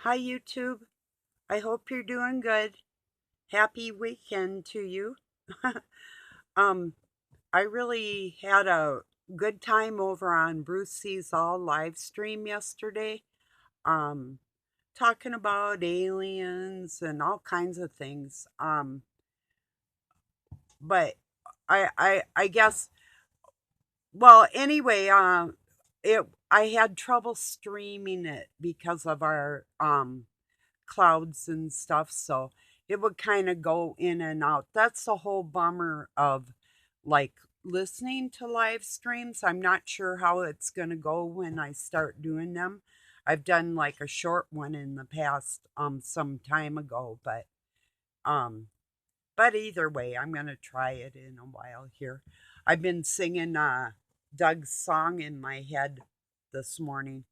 Hi, YouTube. I hope you're doing good. Happy weekend to you. um, I really had a good time over on Bruce C's All live stream yesterday. Um, Talking about aliens and all kinds of things. But I guess anyway, it I had trouble streaming it because of our clouds and stuff, so it would kind of go in and out. That's the whole bummer of like listening to live streams. I'm not sure how it's going to go when I start doing them. I've done like a short one in the past some time ago, um but either way, I'm going to try it in a while here. I've been singing Doug's song in my head this morning.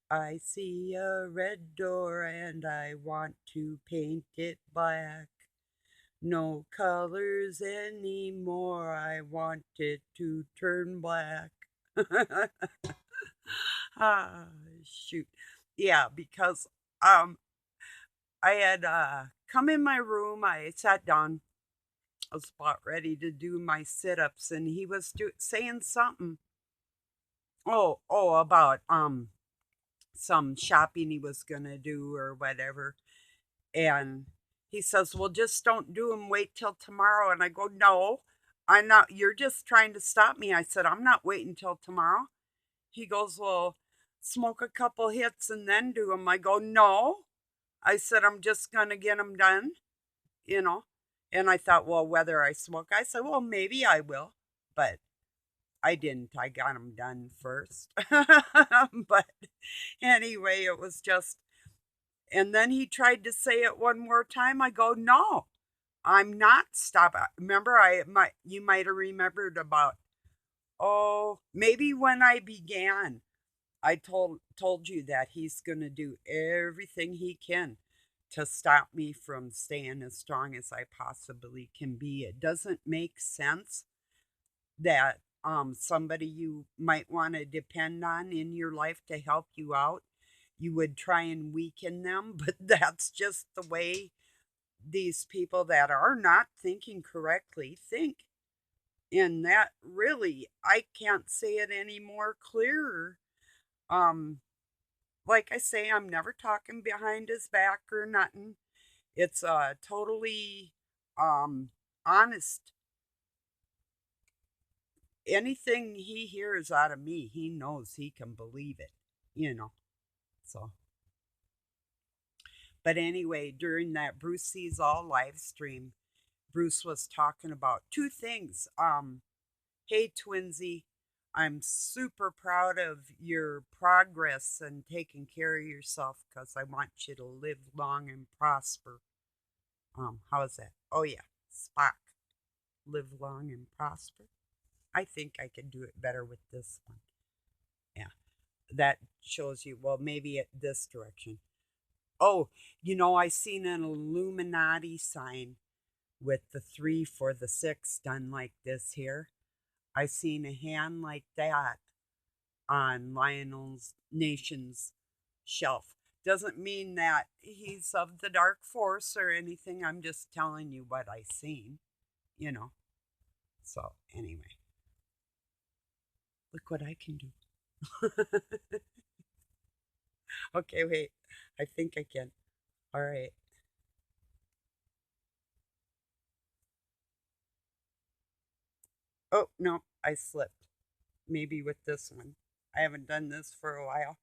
I see a red door and I want to paint it black. No colors anymore, I want it to turn black. ah, shoot. Yeah, because um I had come in my room, I sat down, I was about ready to do my sit-ups and he was saying something. About some shopping he was gonna do or whatever. And he says, "Well, just don't do them. Wait till tomorrow." And I go, "No, I'm not. You're just trying to stop me." I said, "I'm not waiting till tomorrow." He goes, "Well, smoke a couple hits and then do them." I go, "No." I said, "I'm just going to get them done, you know." And I thought, well, whether I smoke, I said, well, maybe I will. But I didn't. I got them done first. But anyway, it was just, and then he tried to say it one more time. I go, "No, I'm not stopping." Remember, you might have remembered about, oh, maybe when I began, I told you that he's going to do everything he can to stop me from staying as strong as I possibly can be. It doesn't make sense that somebody you might want to depend on in your life to help you out, you would try and weaken them, but that's just the way these people that are not thinking correctly think. And that really, I can't say it any more clearer. Um, like I say, I'm never talking behind his back or nothing. It's totally honest. Anything he hears out of me, he knows he can believe it, you know. So, but anyway, during that Bruce Sees All live stream, Bruce was talking about two things. Hey, Twinsy, I'm super proud of your progress and taking care of yourself because I want you to live long and prosper. How is that? Oh, yeah, Spock, live long and prosper. I think I could do it better with this one. Yeah, that shows you, well, maybe at this direction. Oh, I seen an Illuminati sign with the 3 for the 6 done like this here. I seen a hand like that on Lionel's Nation's shelf. Doesn't mean that he's of the dark force or anything. I'm just telling you what I seen, you know. So, anyway, look what I can do. Okay, wait. I think I can. All right. Oh, no, I slipped. Maybe with this one. I haven't done this for a while.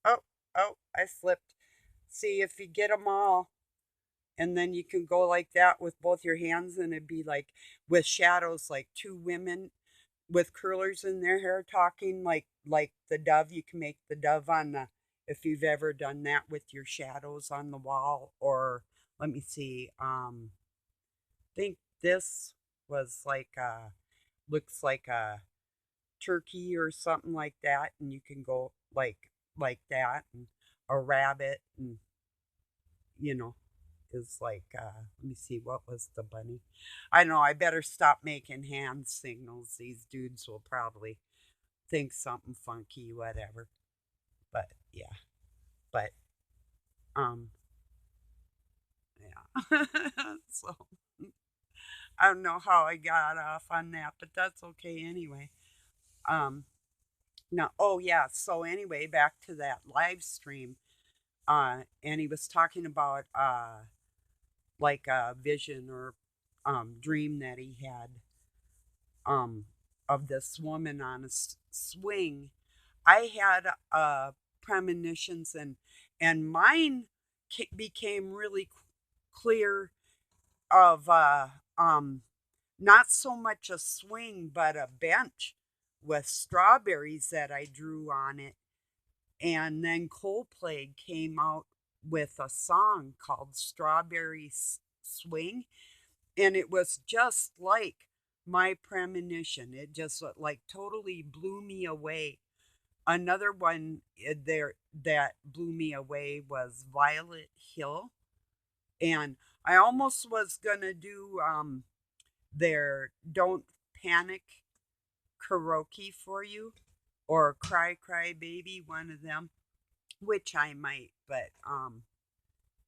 Oh, oh, I slipped. See if you get them all. And then you can go like that with both your hands, and it'd be like with shadows, like two women with curlers in their hair talking like the dove. You can make the dove on the, if you've ever done that with your shadows on the wall. Or let me see, think this was like looks like a turkey or something like that, and you can go like that, and a rabbit, and you know is like let me see, what was the bunny? I know I better stop making hand signals. These dudes will probably think something funky, whatever. But yeah, but um, yeah. So I don't know how I got off on that, but that's okay anyway. Um, no, oh yeah. So anyway, back to that live stream. And he was talking about like a vision or dream that he had um of this woman on a swing. I had premonitions, and mine became really clear of not so much a swing but a bench with strawberries that I drew on it. And then Coldplay came out with a song called Strawberry Swing, and it was just like my premonition. It just like totally blew me away. Another one there that blew me away was Violet Hill, and I almost was gonna do their Don't Panic karaoke for you, or Cry Cry Baby, one of them, which I might, but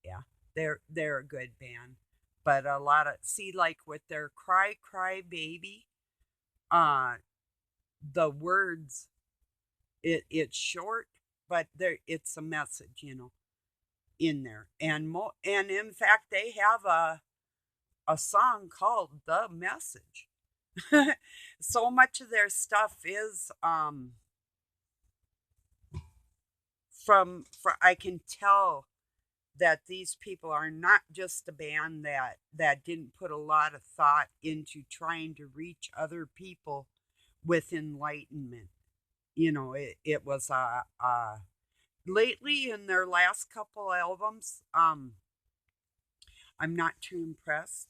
yeah, they're a good band. But a lot of, see, like with their Cry Cry Baby, uh the words, it's short, but there it's a message, in there. And in fact they have a song called The Message. So much of their stuff is from I can tell that these people are not just a band that didn't put a lot of thought into trying to reach other people with enlightenment. It was lately in their last couple albums, I'm not too impressed.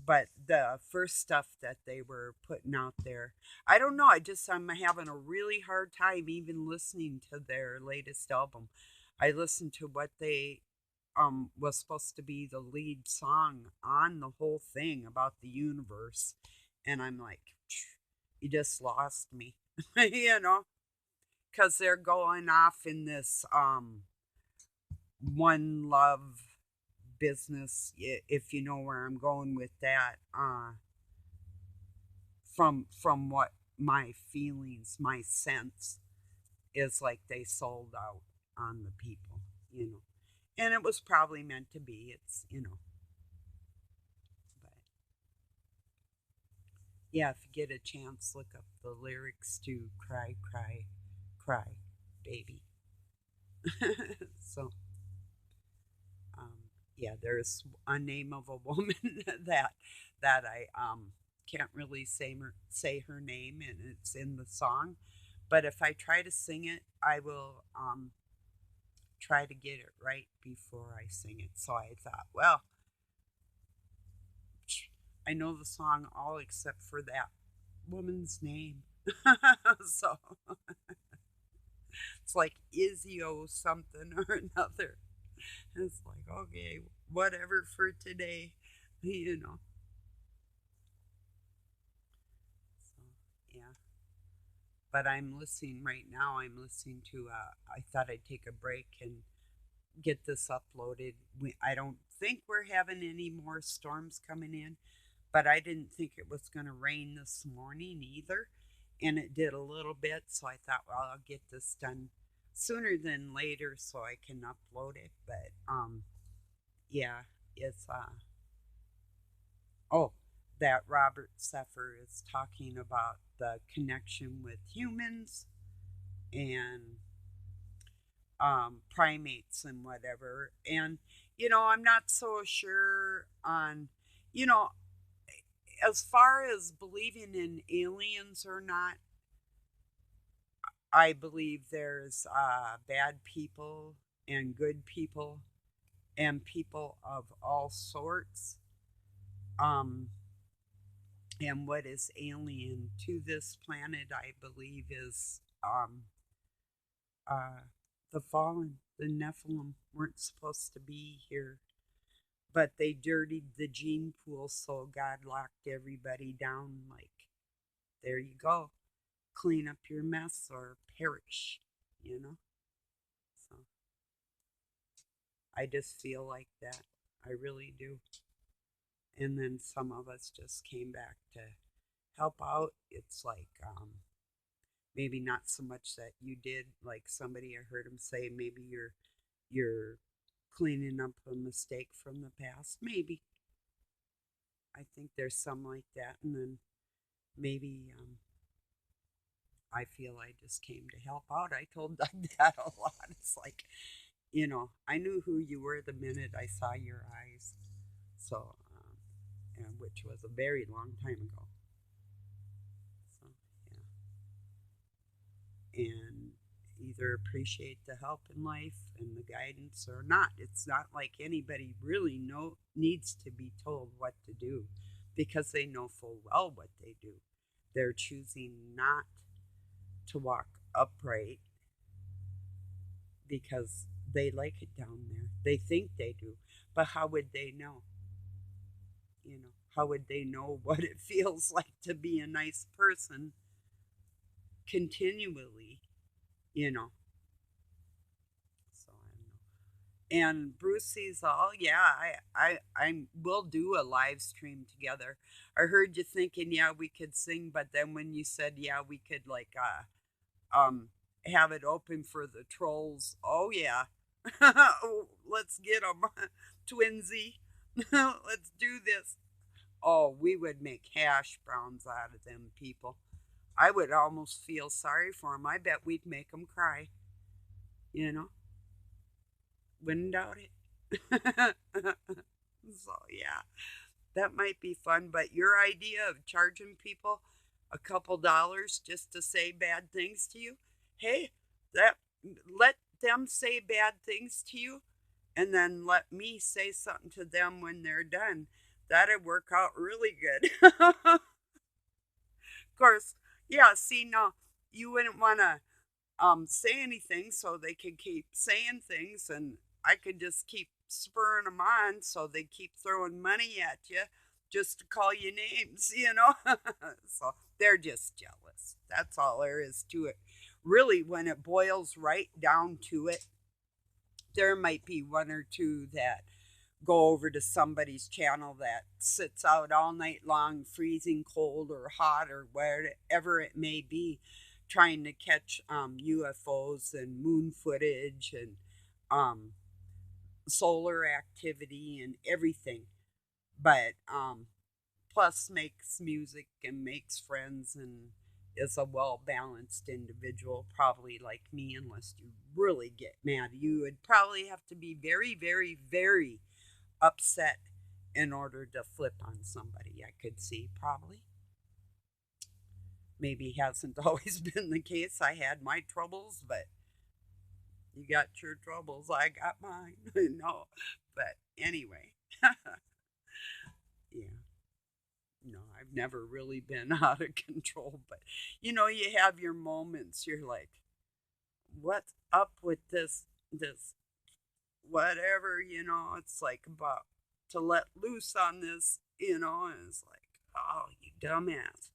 But the first stuff that they were putting out there, I don't know. I'm having a really hard time even listening to their latest album. I listened to what they was supposed to be the lead song on the whole thing about the universe, and I'm like, you just lost me, you know, because they're going off in this one love business, if you know where I'm going with that. From what my feelings, my sense is like they sold out on the people, you know. And it was probably meant to be. But yeah, if you get a chance, look up the lyrics to Cry, Cry, Cry, Baby. So, um, yeah, there's a name of a woman that I can't really say her name, and it's in the song. But if I try to sing it, I will try to get it right before I sing it. So I thought, well, I know the song all except for that woman's name. So it's like Izio something or another. It's like, okay, whatever for today, you know. So, yeah. But I'm listening right now. I'm listening to, I thought I'd take a break and get this uploaded. I don't think we're having any more storms coming in, but I didn't think it was going to rain this morning either. And it did a little bit. So I thought, well, I'll get this done sooner than later so I can upload it. But yeah, it's oh, that Robert Seffer is talking about the connection with humans and primates and whatever. And I'm not so sure on, you know, as far as believing in aliens or not. I believe there's bad people and good people and people of all sorts. Um, and what is alien to this planet, I believe, is uh, the fallen. The Nephilim weren't supposed to be here, but they dirtied the gene pool, so God locked everybody down. Like, there you go. clean up your mess or perish, you know? So I just feel like that. I really do. And then some of us just came back to help out. It's like maybe not so much that you did, like somebody I heard him say maybe you're cleaning up a mistake from the past. Maybe. I think there's some like that, and then maybe I feel I just came to help out. I told Doug that a lot. It's like, I knew who you were the minute I saw your eyes. So, and which was a very long time ago. So, yeah. And either appreciate the help in life and the guidance or not. It's not like anybody really needs to be told what to do because they know full well what they do. They're choosing not to walk upright because they like it down there. They think they do. But how would they know? How would they know what it feels like to be a nice person continually, you know? So I don't know. And Bruce sees all, yeah, I will do a live stream together. I heard you thinking, yeah, we could sing, but then when you said, yeah, we could like um have it open for the trolls. Oh yeah. Let's get them. Twinsy. Let's do this. Oh, we would make hash browns out of them people. I would almost feel sorry for them. I bet we'd make them cry. You know? Wouldn't doubt it. So, yeah, that might be fun. But your idea of charging people a couple dollars just to say bad things to you, hey, that let them say bad things to you and then let me say something to them when they're done. That'd work out really good. Of course, yeah, see, no, you wouldn't want to say anything so they could keep saying things, and I could just keep spurring them on so they keep throwing money at you just to call you names, So they're just jealous. That's all there is to it. Really, when it boils right down to it, there might be one or two that go over to somebody's channel that sits out all night long, freezing cold or hot or wherever it may be, trying to catch UFOs and moon footage and um, solar activity and everything. But plus makes music and makes friends and is a well balanced individual, probably like me, unless you really get mad. You would probably have to be very, very, very upset in order to flip on somebody. I could see probably. Maybe hasn't always been the case. I had my troubles, but you got your troubles. I got mine. No, but anyway, yeah. No, I've never really been out of control, but you have your moments. You're like, what's up with this whatever, it's like about to let loose on this, and it's like, oh, you dumbass,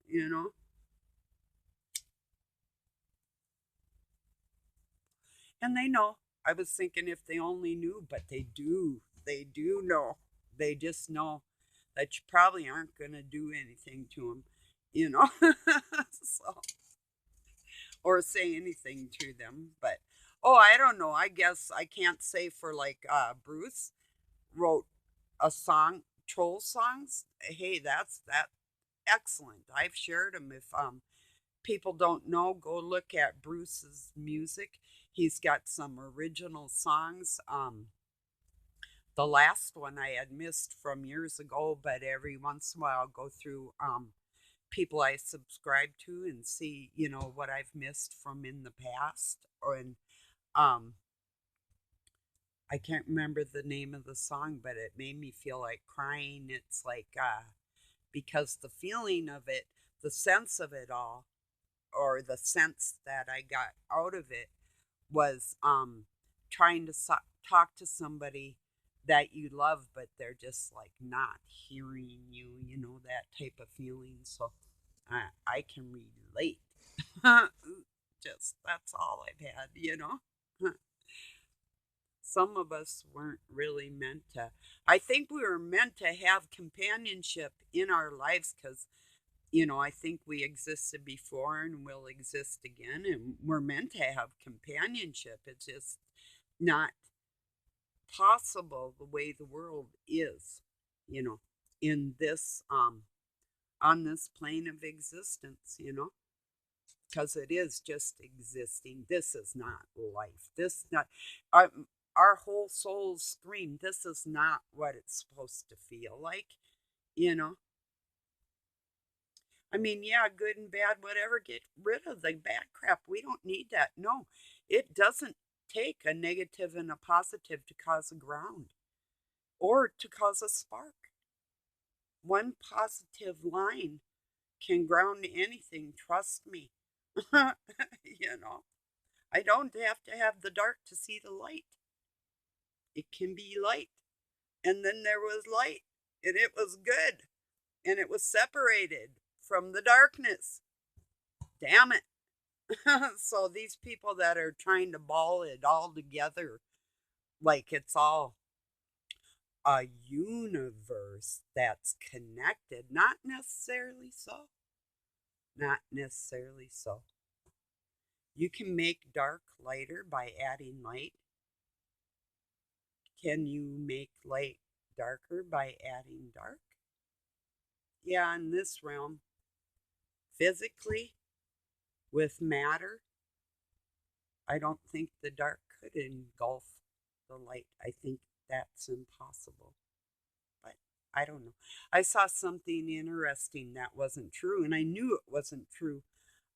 you know? And they know. I was thinking if they only knew, but they do. They do know. They just know that you probably aren't going to do anything to them, you know? So, or say anything to them. But, oh, I don't know. I guess I can't say for like Bruce wrote a song, troll songs. Hey, that excellent. I've shared them. If people don't know, go look at Bruce's music. He's got some original songs. The last one I had missed from years ago, but every once in a while I'll go through people I subscribe to and see, what I've missed from in the past. And um, I can't remember the name of the song, but it made me feel like crying. It's like, because the feeling of it, the sense of it all, or the sense that I got out of it was trying to talk to somebody that you love, but they're just like not hearing you, that type of feeling. So I can relate. Just that's all I've had. Some of us weren't really meant to. I think we were meant to have companionship in our lives because, I think we existed before and will exist again, and we're meant to have companionship. It's just not possible the way the world is, you know, in this, on this plane of existence. Because it is just existing. This is not life. This not our, our whole souls scream. This is not what it's supposed to feel like. You know. I mean, yeah, good and bad, whatever. Get rid of the bad crap. We don't need that. No, it doesn't take a negative and a positive to cause a ground or to cause a spark. One positive line can ground anything. Trust me. you know. I don't have to have the dark to see the light. It can be light. And then there was light, and it was good, and it was separated from the darkness. Damn it. So these people that are trying to ball it all together like it's all a universe that's connected, not necessarily so. Not necessarily so. You can make dark lighter by adding light. Can you make light darker by adding dark? Yeah, in this realm, physically, with matter, I don't think the dark could engulf the light. I think that's impossible. But I don't know. I saw something interesting that wasn't true, and I knew it wasn't true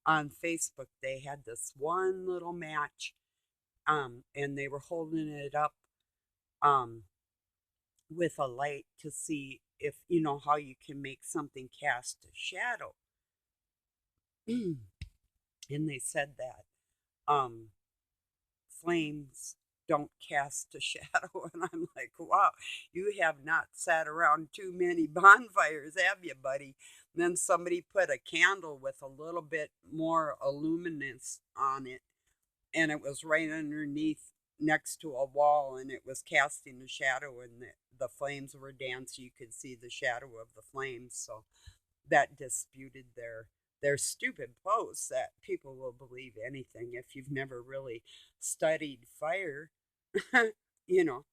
on Facebook. They had this one little match, and they were holding it up um, with a light to see if you know how you can make something cast a shadow. And they said that um, flames don't cast a shadow. And I'm like, wow, you have not sat around too many bonfires, have you, buddy? And then somebody put a candle with a little bit more luminance on it, and it was right underneath next to a wall, and it was casting a shadow, and the flames were dancing. You could see the shadow of the flames. So that disputed their stupid posts that people will believe anything if you've never really studied fire, you know,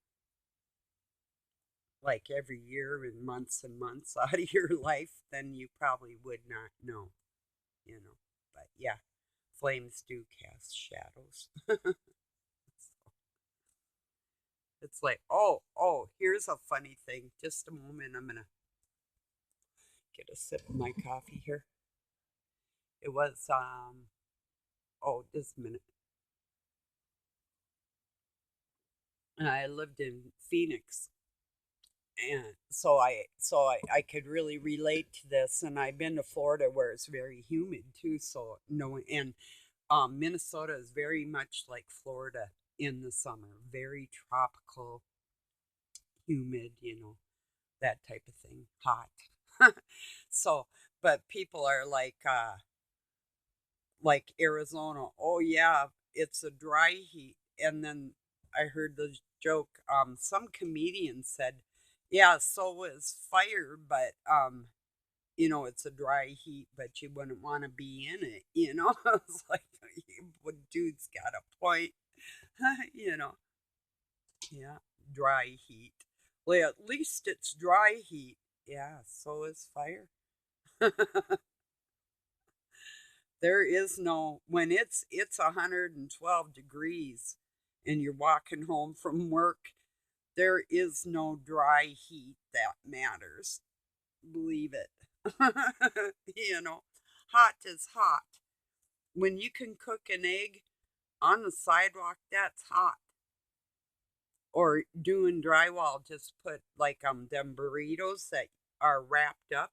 like every year and months out of your life, then you probably would not know. But yeah, flames do cast shadows. It's like, oh, here's a funny thing. Just a moment, I'm gonna get a sip of my coffee here. It was oh, just a minute. I lived in Phoenix, and so I could really relate to this. And I've been to Florida where it's very humid too. So no, and Minnesota is very much like Florida in the summer, very tropical, humid, that type of thing, hot. So, but people are like Arizona. Oh yeah, it's a dry heat. And then I heard the joke. Some comedian said, "Yeah, so is fire, but it's a dry heat, but you wouldn't want to be in it." I was like, well, dude's got a point. you know, yeah, dry heat. Well, at least it's dry heat. Yeah, so is fire. There is no when it's 112 degrees and you're walking home from work, there is no dry heat that matters. Believe it. you know, hot is hot. When you can cook an egg on the sidewalk, that's hot. Or doing drywall, just put like them burritos that are wrapped up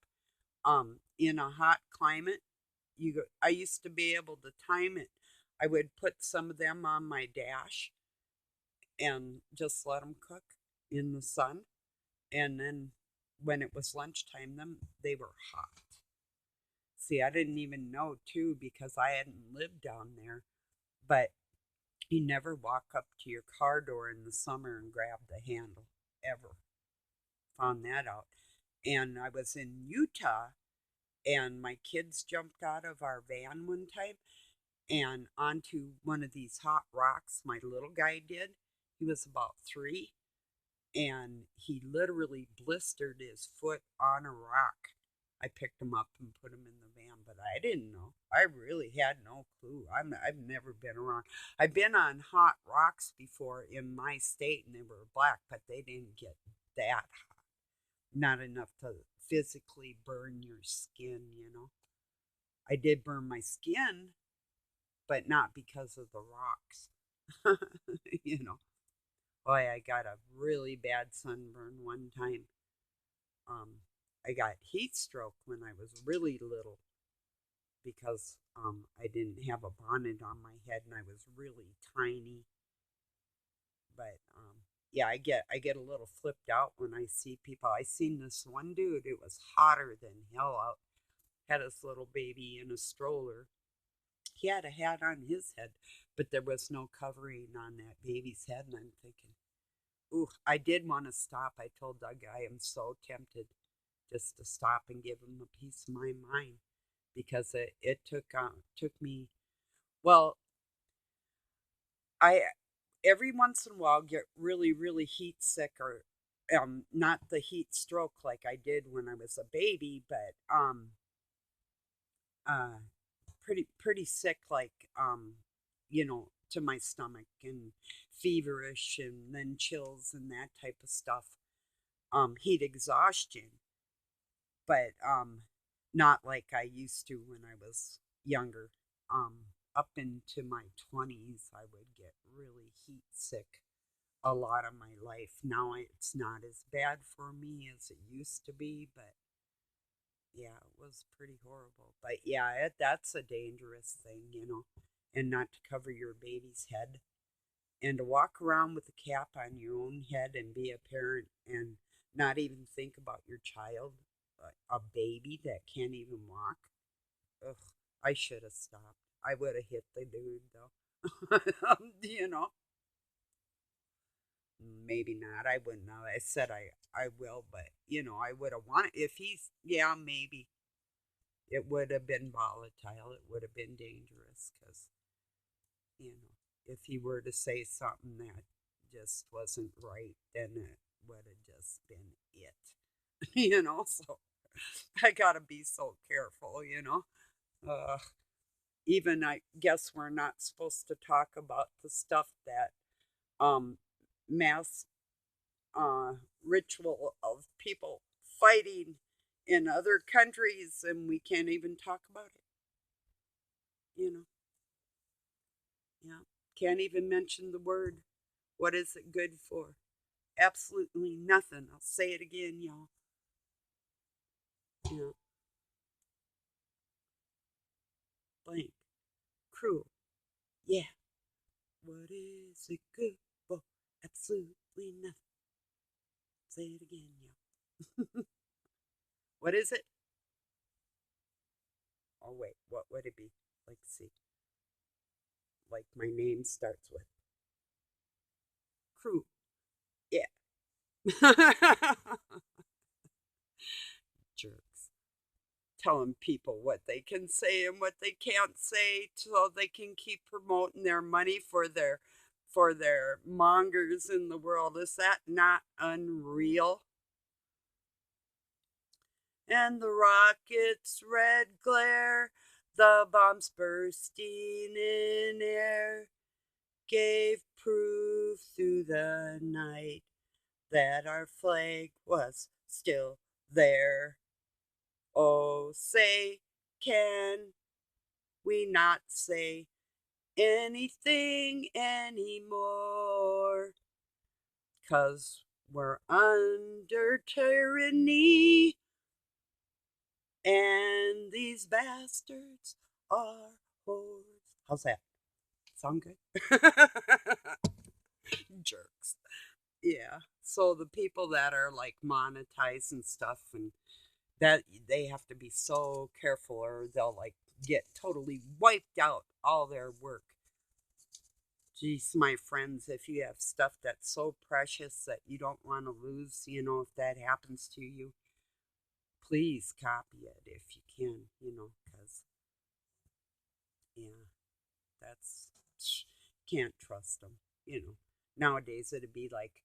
in a hot climate. I used to be able to time it. I would put some of them on my dash and just let them cook in the sun. And then when it was lunchtime, they were hot. See, I didn't even know too because I hadn't lived down there. But you never walk up to your car door in the summer and grab the handle ever. Found that out. And I was in Utah and my kids jumped out of our van one time and onto one of these hot rocks. My little guy did. He was about 3 and he literally blistered his foot on a rock. I picked him up and put him in the van, but I didn't know. I really had no clue. I've never been around. I've been on hot rocks before in my state, and they were black, but they didn't get that hot. Not enough to physically burn your skin. I did burn my skin, but not because of the rocks. you know. Boy, I got a really bad sunburn one time. Um, I got heat stroke when I was really little because I didn't have a bonnet on my head and I was really tiny. But yeah, I get a little flipped out when I see people. I seen this one dude. It was hotter than hell out. Had his little baby in a stroller. He had a hat on his head, but there was no covering on that baby's head. And I'm thinking, ooh, I did want to stop. I told Doug I am so tempted just to stop and give him a piece of my mind because it took me. Well, I every once in a while get really heat sick or not the heat stroke like I did when I was a baby, but uh pretty sick like to my stomach and feverish and then chills and that type of stuff. Heat exhaustion, but not like I used to when I was younger. Up into my 20s, I would get really heat sick a lot of my life. Now it's not as bad for me as it used to be, but yeah, it was pretty horrible. But yeah, that's a dangerous thing, and not to cover your baby's head and to walk around with a cap on your own head and be a parent and not even think about your child, a baby that can't even walk. Ugh, I should have stopped. I would have hit the dude though. you know, maybe not. I wouldn't know. I said I will, but I would have wanted if he's yeah maybe it would have been volatile. It would have been dangerous because if he were to say something that just wasn't right, then it would have just been it. So I gotta be so careful. Uh, Even I guess we're not supposed to talk about the stuff that um mass ritual of people fighting in other countries, and we can't even talk about it. You know, yeah, can't even mention the word. What is it good for? Absolutely nothing. I'll say it again, y'all. Yeah, blank, cruel. Yeah, what is it good for? Absolutely nothing. Say it again, y'all. What is it? Oh wait, what would it be? Like, see, like my name starts with crew. Yeah. Jerks. Telling people what they can say and what they can't say so they can keep promoting their money for their mongers in the world. Is that not unreal? And the rocket's red glare, the bombs bursting in air, gave proof through the night that our flag was still there. Oh, say, can we not say anything anymore? 'Cause we're under tyranny, and these bastards are whores. How's that? Sound good? Jerks. Yeah. So the people that are like monetizing stuff and That they have to be so careful or they'll like get totally wiped out all their work. Geez, my friends, if you have stuff that's so precious that you don't want to lose, if that happens to you, please copy it if you can, because, yeah, that's, can't trust them, you know. Nowadays, it'd be like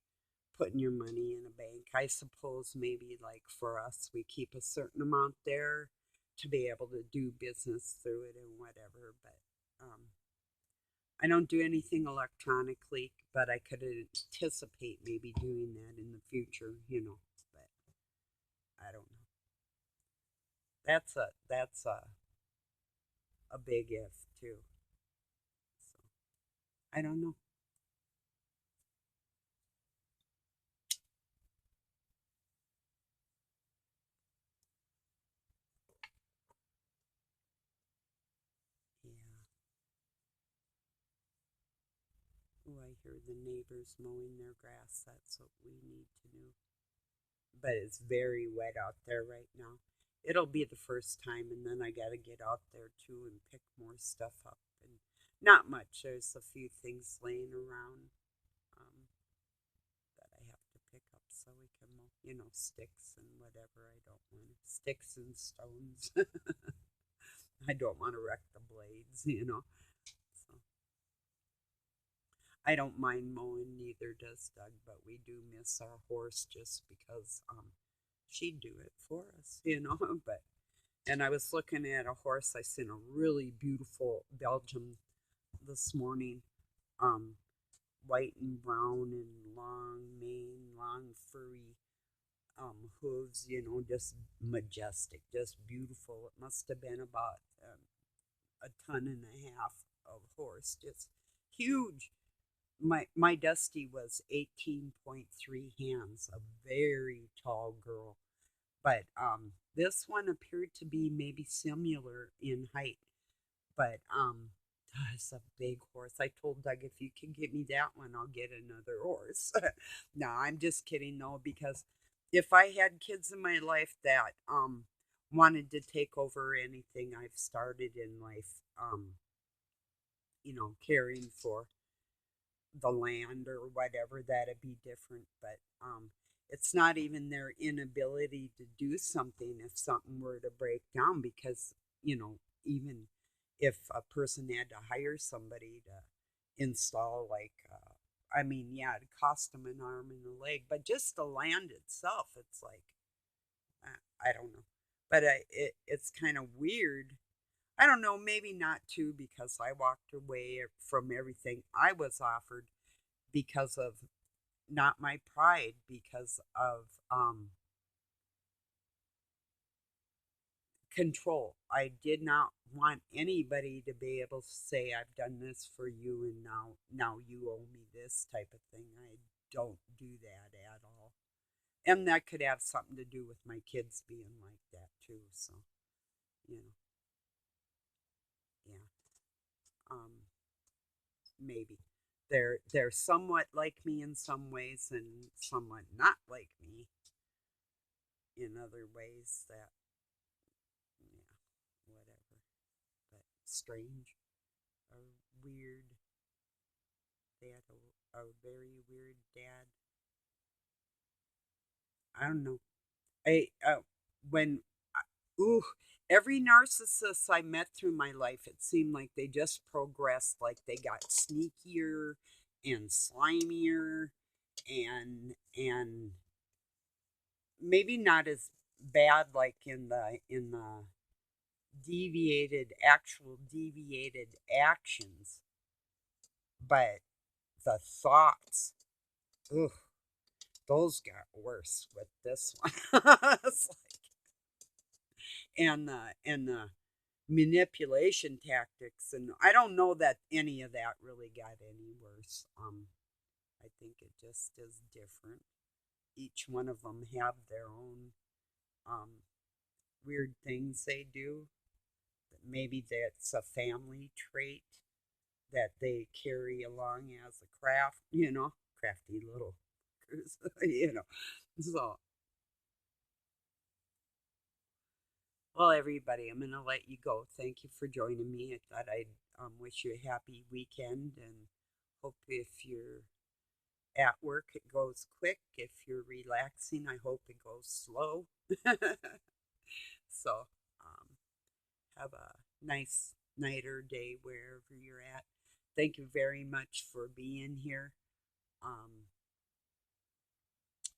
putting your money in a bank. I suppose maybe like for us, we keep a certain amount there to be able to do business through it and whatever, but I don't do anything electronically, but I could anticipate maybe doing that in the future, but I don't know. That's a big if too. So I don't know. Yeah. Oh, I hear the neighbors mowing their grass. That's what we need to do. But it's very wet out there right now. It'll be the first time, and then I got to get out there too and pick more stuff up. And not much. There's a few things laying around um, that I have to pick up so we can, sticks and whatever. I don't want sticks and stones. I don't want to wreck the blades. So I don't mind mowing, neither does Doug, but we do miss our horse just because she'd do it for us. But and I was looking at a horse. I seen a really beautiful Belgium this morning, um, white and brown and long mane, long furry hooves, just majestic, just beautiful. It must have been about a ton and a half of horse, just huge. My Dusty was 18.3 hands, a very tall girl. But this one appeared to be maybe similar in height. But it's a big horse. I told Doug if you can get me that one, I'll get another horse. No, I'm just kidding though, because if I had kids in my life that wanted to take over anything I've started in life, caring for the land or whatever, that'd be different. But it's not even their inability to do something if something were to break down, because, even if a person had to hire somebody to install, like, I mean, yeah, it cost them an arm and a leg, but just the land itself, it's like, I don't know. But it's kind of weird. I don't know, maybe not too, because I walked away from everything I was offered because of not my pride, because of control. I did not want anybody to be able to say I've done this for you and now you owe me this type of thing. I don't do that at all. And that could have something to do with my kids being like that too. So, you know, yeah. Um Maybe. They're somewhat like me in some ways and somewhat not like me in other ways that, yeah, whatever. But strange, a weird dad, a very weird dad. I don't know. I when ooh, every narcissist I met through my life, it seemed like they just progressed, like they got sneakier and slimier and maybe not as bad like in the deviated actions, but the thoughts, ugh, those got worse with this one. It's like, and the manipulation tactics, and I don't know that any of that really got any worse. I think it just is different. Each one of them have their own um weird things they do. Maybe that's a family trait that they carry along as a crafty little, you know. So Well, everybody, I'm going to let you go. Thank you for joining me. I thought I'd wish you a happy weekend and hope if you're at work it goes quick. If you're relaxing, I hope it goes slow. So, um, have a nice night or day wherever you're at. Thank you very much for being here. Um,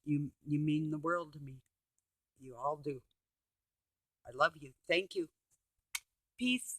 you mean the world to me. You all do. I love you. Thank you. Peace.